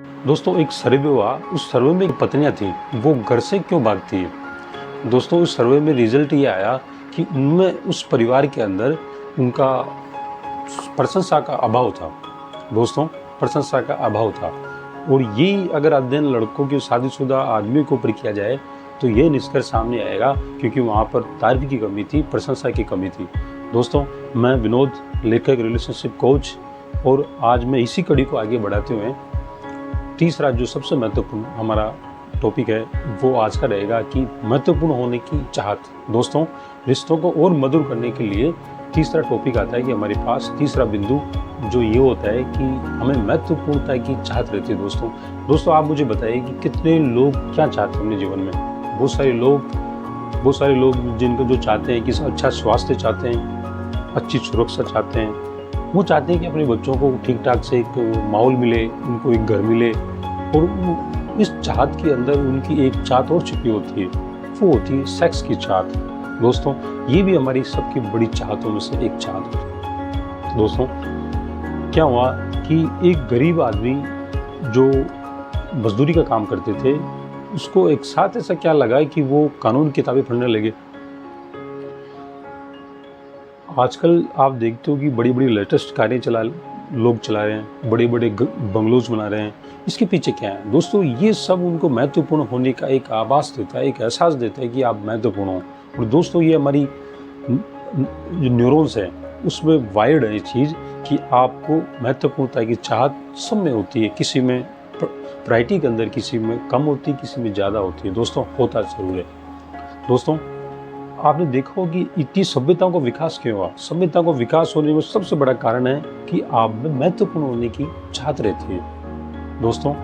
दोस्तों एक सर्वे हुआ, उस सर्वे में एक पत्नियां थी, वो घर से क्यों भागती है। दोस्तों उस सर्वे में रिजल्ट ये आया कि उनमें उस परिवार के अंदर उनका प्रशंसा का अभाव था। दोस्तों प्रशंसा का अभाव था, और यही अगर अध्ययन लड़कों की शादीशुदा आदमी के ऊपर किया जाए तो ये निष्कर्ष सामने आएगा, क्योंकि वहाँ पर तारीफ की कमी थी, प्रशंसा की कमी थी। दोस्तों मैं विनोद, लेखक, रिलेशनशिप कोच, और आज मैं इसी कड़ी को आगे बढ़ाते हुए तीसरा जो सबसे महत्वपूर्ण हमारा टॉपिक है वो आज का रहेगा कि महत्वपूर्ण होने की चाहत। दोस्तों रिश्तों को और मधुर करने के लिए तीसरा टॉपिक आता है कि हमारे पास तीसरा बिंदु जो ये होता है कि हमें महत्वपूर्णता की चाहत रहती है। दोस्तों आप मुझे बताइए कि कितने लोग क्या चाहते हैं अपने जीवन में। बहुत सारे लोग जिनको जो चाहते हैं कि अच्छा स्वास्थ्य चाहते हैं, अच्छी सुरक्षा चाहते हैं, वो चाहते हैं कि अपने बच्चों को ठीक ठाक से एक माहौल मिले, उनको एक घर मिले, और इस चाहत के अंदर उनकी एक चाहत और छिपी होती है, वो होती है सेक्स की चाहत। दोस्तों ये भी हमारी सबकी बड़ी चाहतों में से एक चाहत है। दोस्तों क्या हुआ कि एक गरीब आदमी जो मजदूरी का काम करते थे, उसको एक साथ ऐसा क्या लगा कि वो कानून किताबें पढ़ने लगे। आजकल आप देखते हो कि बड़ी बड़ी लेटेस्ट कारें लोग चला रहे हैं, बड़े बड़े बंगलोज बना रहे हैं। इसके पीछे क्या है दोस्तों? ये सब उनको महत्वपूर्ण होने का एक आभास देता है, एक एहसास देता है कि आप महत्वपूर्ण हो। और दोस्तों ये हमारी जो न्यूरॉन्स है उसमें वायर्ड है ये चीज़ कि आपको महत्वपूर्णता की चाहत सब में होती है। किसी में प्रायोरिटी के अंदर किसी में कम होती है, किसी में ज़्यादा होती है। दोस्तों होता ज़रूर है। दोस्तों आपने देखा हो कि इतनी सभ्यताओं का विकास क्यों हुआ। सभ्यता को विकास होने में सबसे बड़ा कारण है कि आप में महत्वपूर्ण होने की चाहत रहती है। दोस्तों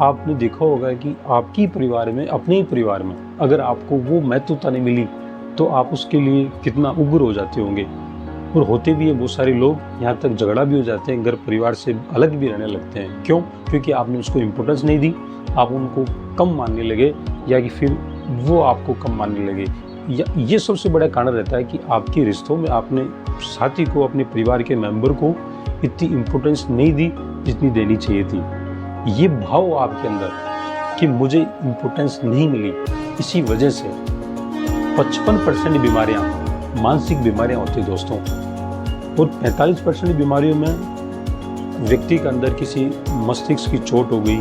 आपने देखा होगा कि आपकी परिवार में, अपने ही परिवार में अगर आपको वो महत्वता नहीं मिली तो आप उसके लिए कितना उग्र हो जाते होंगे। और होते भी है बहुत सारे लोग, यहाँ तक झगड़ा भी हो जाते हैं, घर परिवार से अलग भी रहने लगते हैं। क्यों? क्योंकि आपने उसको इम्पोर्टेंस नहीं दी, आप उनको कम मानने लगे, या कि फिर वो आपको कम मानने लगे। ये सबसे बड़ा कारण रहता है कि आपके रिश्तों में आपने साथी को, अपने परिवार के मेंबर को इतनी इम्पोर्टेंस नहीं दी जितनी देनी चाहिए थी। ये भाव आपके अंदर कि मुझे इम्पोर्टेंस नहीं मिली, इसी वजह से 55% बीमारियां मानसिक बीमारियां होती हैं दोस्तों। और 45% बीमारियों में व्यक्ति के अंदर किसी मस्तिष्क की चोट हो गई,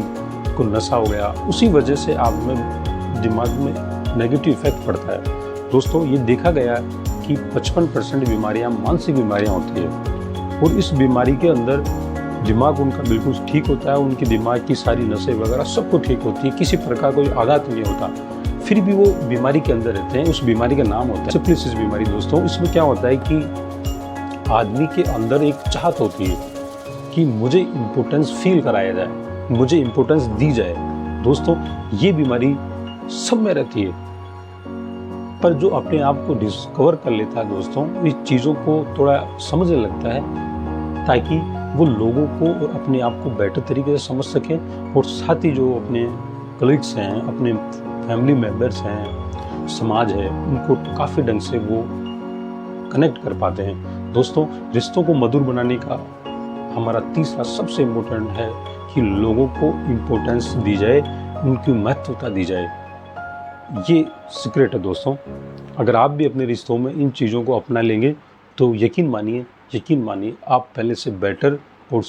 को नशा हो गया, उसी वजह से आप में दिमाग में नेगेटिव इफेक्ट पड़ता है। दोस्तों ये देखा गया कि 55% बीमारियां मानसिक बीमारियां होती है, और इस बीमारी के अंदर दिमाग उनका बिल्कुल ठीक होता है, उनके दिमाग की सारी नसें वगैरह सबको ठीक होती है, किसी प्रकार कोई आघात नहीं होता, फिर भी वो बीमारी के अंदर रहते हैं। उस बीमारी का नाम होता है सिफिलिस बीमारी। दोस्तों इसमें क्या होता है कि आदमी के अंदर एक चाहत होती है कि मुझे इम्पोर्टेंस फील कराया जाए, मुझे इम्पोर्टेंस दी जाए। दोस्तों ये बीमारी सब में रहती है, पर जो अपने आप को डिस्कवर कर लेता है दोस्तों, इस चीज़ों को थोड़ा समझने लगता है, ताकि वो लोगों को और अपने आप को बेटर तरीके से समझ सके, और साथ ही जो अपने कलीग्स हैं, अपने फैमिली मेम्बर्स हैं, समाज है, उनको काफ़ी ढंग से वो कनेक्ट कर पाते हैं। दोस्तों रिश्तों को मधुर बनाने का हमारा तीसरा सबसे इम्पोर्टेंट है कि लोगों को इम्पोर्टेंस दी जाए, उनकी महत्वता दी जाए। ये सीक्रेट है दोस्तों। अगर आप भी अपने रिश्तों में इन चीज़ों को अपना लेंगे तो यकीन मानिए आप पहले से बेटर और